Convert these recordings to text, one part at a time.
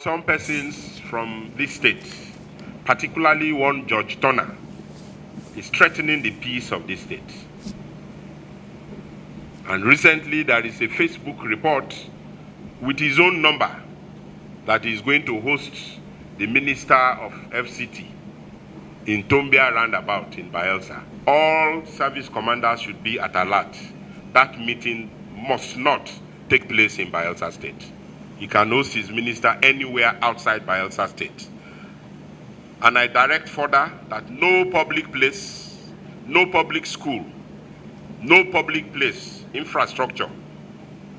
Some persons from this state, particularly one Judge Turner, is threatening the peace of this state. And recently there is a Facebook report with his own number that is going to host the Minister of FCT in Tombia roundabout in Bayelsa. All service commanders should be at alert. That meeting must not take place in Bayelsa State. He can host his minister anywhere outside Bayelsa State. And I direct further that no public place, no public school, no public place, infrastructure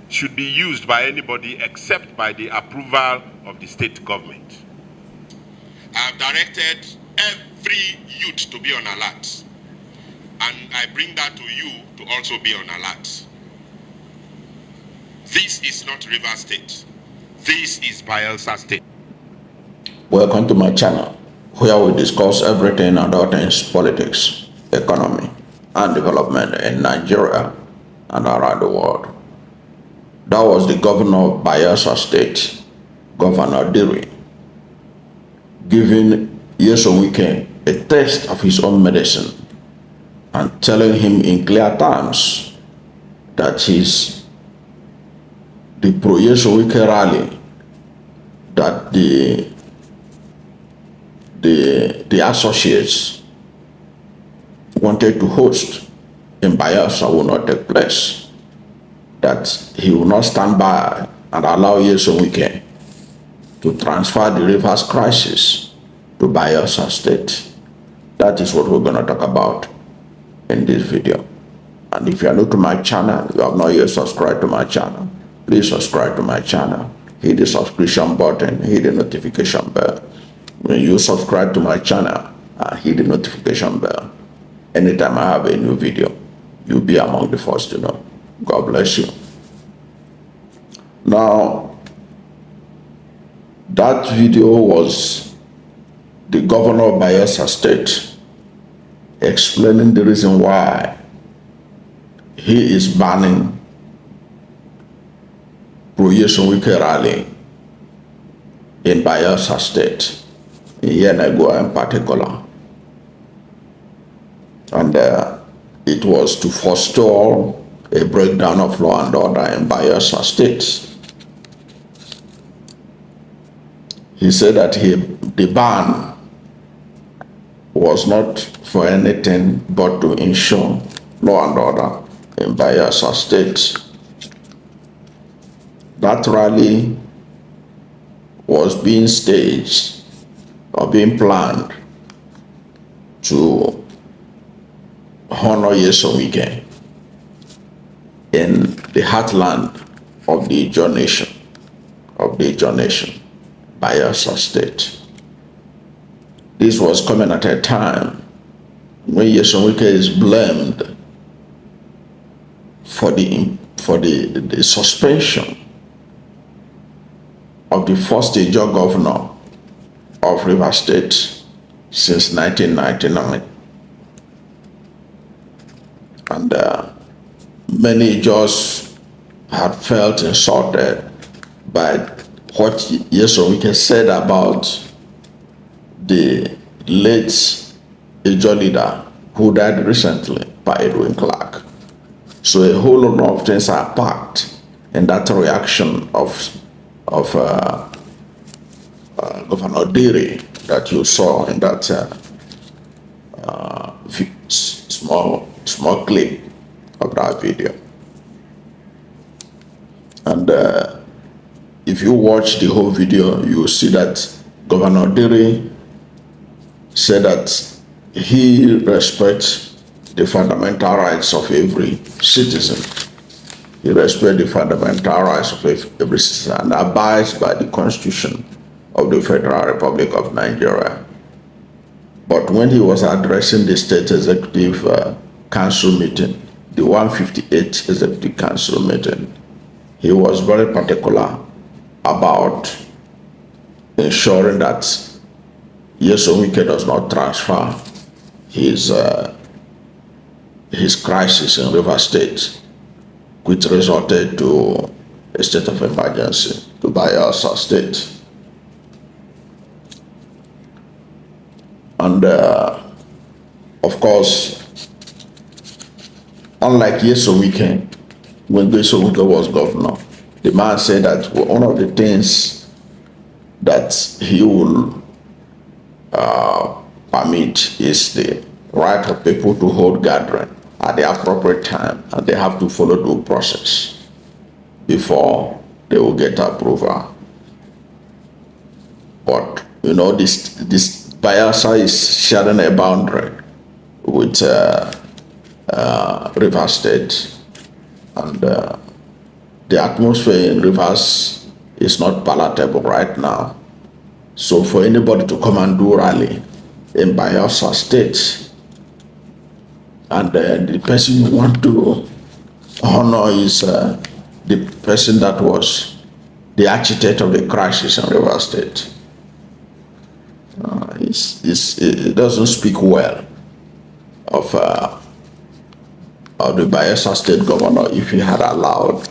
should be used by anybody except by the approval of the state government. I have directed every youth to be on alert. And I bring that to you to also be on alert. This is not Rivers State. This is Bayelsa State. Welcome to my channel, where we discuss everything and all things politics, economy, and development in Nigeria and around the world. That was the governor of Bayelsa State, Governor Diri, giving Nyesom Wike a taste of his own medicine and telling him in clear terms that the pro-Nyesom Wike rally that the associates wanted to host in Bayelsa will not take place. That he will not stand by and allow Nyesom Wike to transfer the Rivers crisis to Bayelsa State. That is what we're going to talk about in this video. And if you are new to my channel, you have not yet subscribed to my channel, please subscribe to my channel. Hit the subscription button, hit the notification bell. When you subscribe to my channel and hit the notification bell, anytime I have a new video, you'll be among the first to know. God bless you. Now, that video was the governor of Bayelsa State explaining the reason why he is banning pro-Nyesom Wike rally in Bayelsa State, in Yenagoa in particular. And it was to forestall a breakdown of law and order in Bayelsa State. He said that the ban was not for anything but to ensure law and order in Bayelsa State. That rally was being staged or being planned to honor Nyesom Wike in the heartland of the Ijaw Nation, Bayelsa State. This was coming at a time when Nyesom Wike is blamed for the suspension of the first Ijaw governor of Rivers State since 1999. And many Ijaws had felt insulted by what Nyesom Wike said about the late Ijaw leader who died recently, by Edwin Clark. So a whole lot of things are packed in that reaction of Governor Diri that you saw in that small clip of that video. And if you watch the whole video, you will see that Governor Diri said that he respects the fundamental rights of every citizen. He respects the fundamental rights of every citizen and abides by the Constitution of the Federal Republic of Nigeria. But when he was addressing the State Executive Council meeting, the 158th Executive Council meeting, he was very particular about ensuring that Nyesom Wike does not transfer his crisis in Rivers State, which resulted to a state of emergency, to Bayelsa State. And of course, unlike Nyesom Wike, when Nyesom Wike was governor, the man said that one of the things that he will permit is the right of people to hold gathering at the appropriate time, and they have to follow due process before they will get approval. But you know, this Bayelsa is sharing a boundary with Rivers State, and the atmosphere in Rivers is not palatable right now. So for anybody to come and do rally in Bayelsa State, and the person you want to honor is the person that was the architect of the crisis in Rivers State. It doesn't speak well of the Bayelsa State governor if he had allowed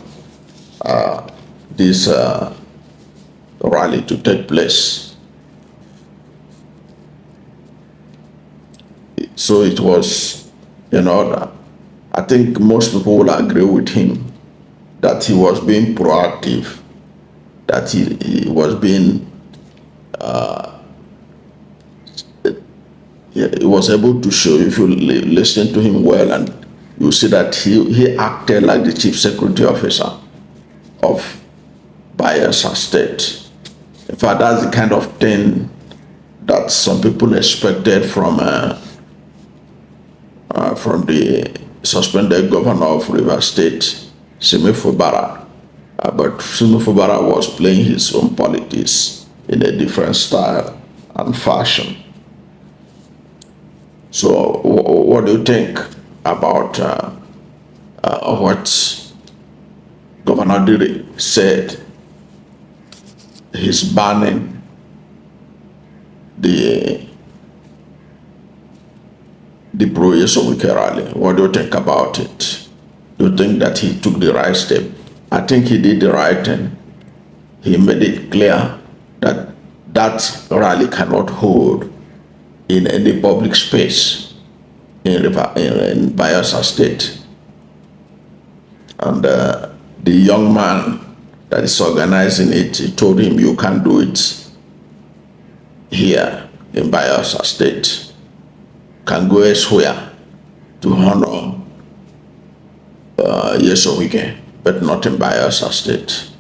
this rally to take place. So it was, you know, I think most people will agree with him that he was being proactive, that he was being he was able to show, if you listen to him well, and you see that he acted like the chief security officer of Bayelsa State. In fact, that's the kind of thing that some people expected from the suspended governor of Rivers State, Simi Fubara. But Simi Fubara was playing his own politics in a different style and fashion. So what do you think about what Governor Diri said? He's banning the pro-Nyesom Wike rally. What do you think about it? Do you think that he took the right step? I think he did the right thing. He made it clear that that rally cannot hold in any public space in Bayelsa State. And the young man that is organizing it, he told him, you can't do it here in Bayelsa State. Can go elsewhere to honor Nyesom Wike, but not in Bayelsa State.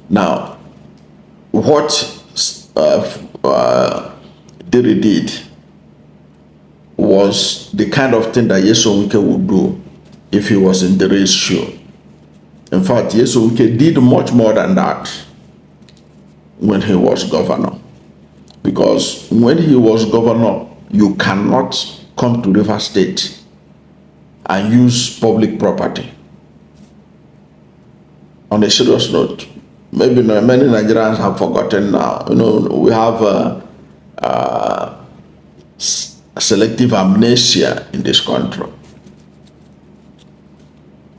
Now, what Diri did was the kind of thing that Nyesom Wike would do if he was in Diri's shoe. In fact, Nyesom Wike did much more than that when he was governor. Because when he was governor, you cannot come to Rivers State and use public property. On a serious note, maybe many Nigerians have forgotten now. You know, we have selective amnesia in this country.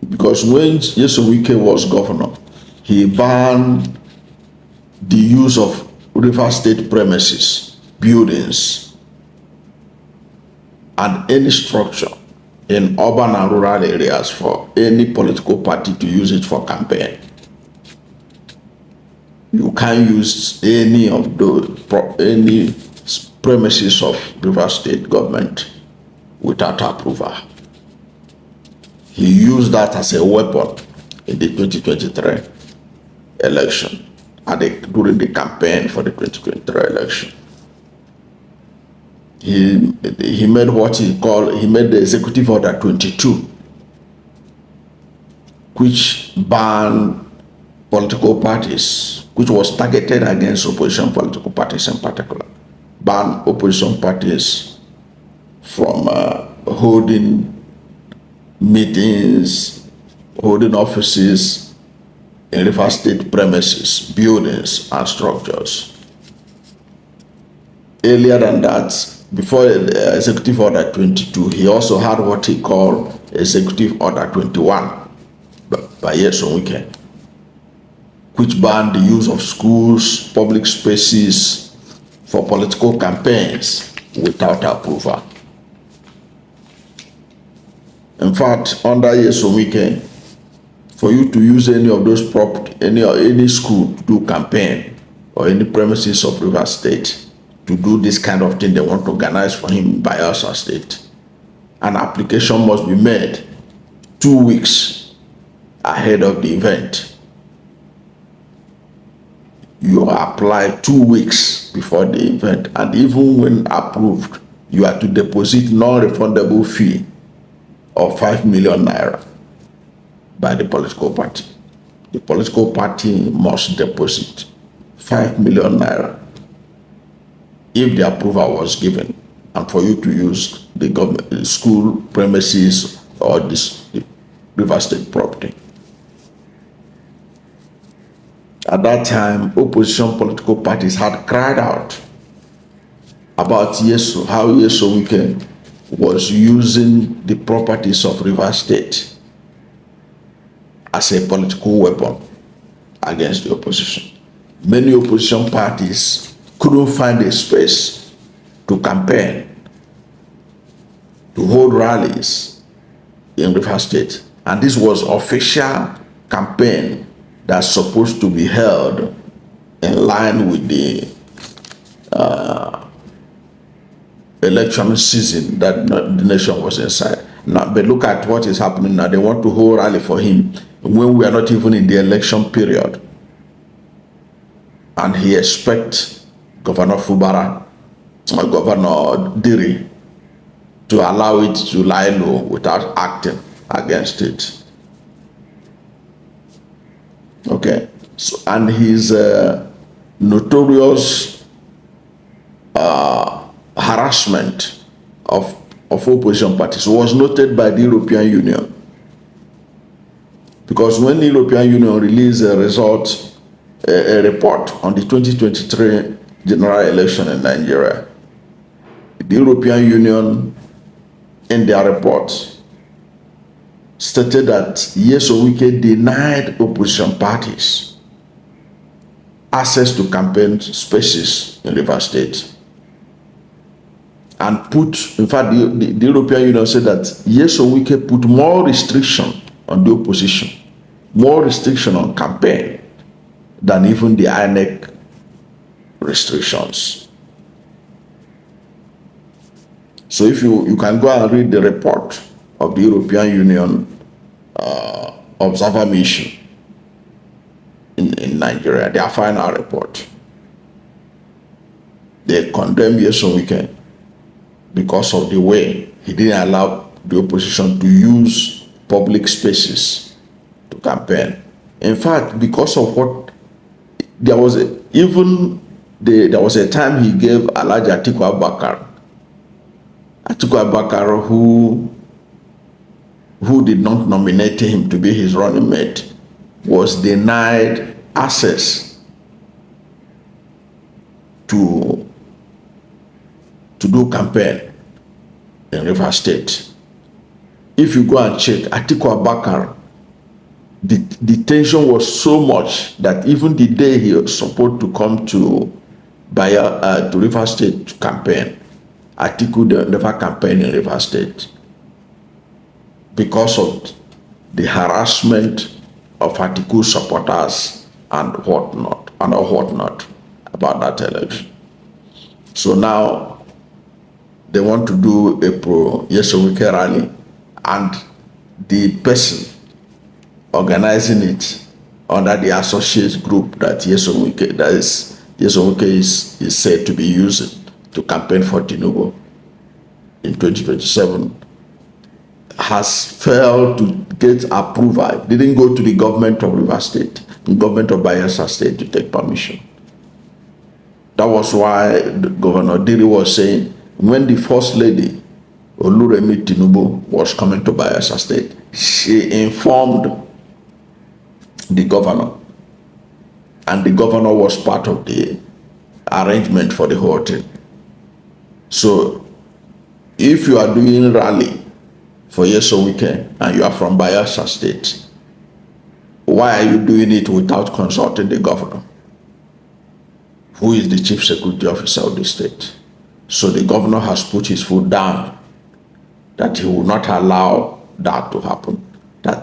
Because when Nyesom Wike was governor, he banned the use of Rivers State premises, buildings, and any structure in urban and rural areas for any political party to use it for campaign. You can't use any of any premises of Rivers State government without approval. He used that as a weapon in the 2023 election, during the campaign for the 2023 election. He made what he made the Executive Order 22, which banned political parties, which was targeted against opposition political parties in particular, banned opposition parties from holding meetings, holding offices in Rivers State premises, buildings, and structures. Earlier than that, before Executive Order 22, he also had what he called Executive Order 21 by Nyesom Wike, which banned the use of schools, public spaces for political campaigns without approval. In fact, under Nyesom Wike, for you to use any of those property, any school to do campaign, or any premises of Rivers State to do this kind of thing they want to organize for him in Bayelsa State, an application must be made 2 weeks ahead of the event. You apply 2 weeks before the event, and even when approved, you are to deposit non-refundable fee of 5 million naira by the political party. The political party must deposit 5 million naira if the approval was given, and for you to use the government school premises or this Rivers State property. At that time, opposition political parties had cried out about how Nyesom Wike was using the properties of Rivers State as a political weapon against the opposition. Many opposition parties couldn't find a space to campaign, to hold rallies in Rivers State. And this was official campaign that's supposed to be held in line with the election season that the nation was inside. Now, but look at what is happening now. They want to hold rally for him when we are not even in the election period. And he expects Governor Fubara or Governor Diri to allow it to lie low without acting against it. Okay, so, and his notorious harassment of opposition parties was noted by the European Union, because when the European Union released a report on the 2023 general election in Nigeria, the European Union in their report stated that Nyesom Wike denied opposition parties access to campaign spaces in Rivers State, and in fact, the European Union said that Nyesom Wike put more restriction on the opposition, more restriction on campaign than even the INEC restrictions. So if you can go and read the report of the European Union observer mission in Nigeria, their final report, they condemn Nyesom Wike because of the way he didn't allow the opposition to use public spaces to campaign. In fact, because of what there was a time he gave Alhaji Atiku Abubakar, who did not nominate him to be his running mate, was denied access to do campaign in Rivers State. If you go and check Atiku Abubakar, the tension was so much that even the day he was supposed to come to Rivers State to campaign, Atiku never campaigned in Rivers State because of the harassment of Atiku supporters and whatnot about that election. So now they want to do a pro-Nyesom Wike rally, and the person organizing it under the associate group that Nyesom Wike is said to be using to campaign for Tinubu in 2027 has failed to get approval. Didn't go to the government of Rivers State, the government of Bayelsa State to take permission. That was why Governor Diri was saying, when the First Lady Oluremi Tinubu was coming to Bayelsa State, she informed the governor, and the governor was part of the arrangement for the whole thing. So if you are doing rally for Nyesom Wike and you are from Bayelsa State, why are you doing it without consulting the governor, who is the chief security officer of the state? So the governor has put his foot down that he will not allow that to happen. That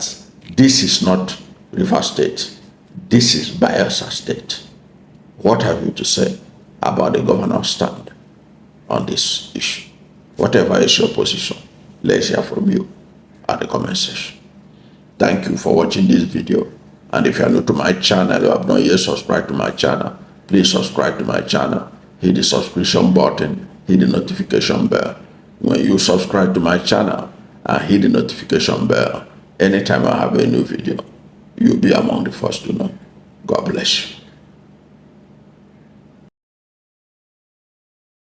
this is not Rivers State. This is Bayelsa State. What have you to say about the governor's stand on this issue? Whatever is your position, let's hear from you at the comment section. Thank you for watching this video. And if you are new to my channel, you have not yet subscribed to my channel, please subscribe to my channel. Hit the subscription button, hit the notification bell. When you subscribe to my channel and hit the notification bell, anytime I have a new video, you'll be among the first to know. God bless you.